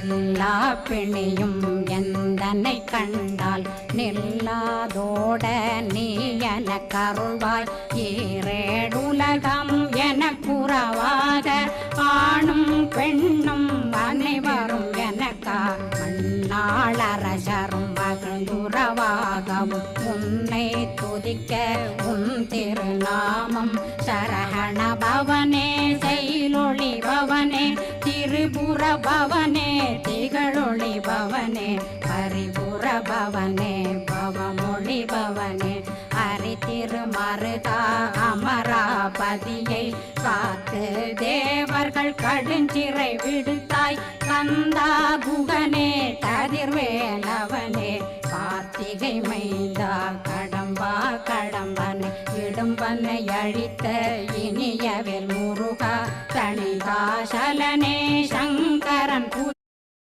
எல்லா பிணியும் எந்தனை கண்டால் நில்லாதோட நீ என கருள்வாய் ஈரேடுலகம் என குறவாக ஆணும் பெண்ணும் அனைவரும் எனக்கா மண்ணாளரசரும் மகிழ்ந்துறவாகவும் உன்னை துதிக்க உன் திருநாமம் சரகண பவனே செயலொளி பவனே திரிபுர பவனே திகழொளி பவனே பரிபுர பவனே பவமொழி பவனே அரி திருமருகா அமராபதியை காத்து தேவர்கள் கடுஞ்சிறை விடுத்தாய் கந்தா குகனே கதிர்வேலவனே கார்த்திகை மைந்தா கடம்பா கடம்பனை இடும்பனை அழித்த இனியவேல் முருகா தணிகாசலனே சங்கரன்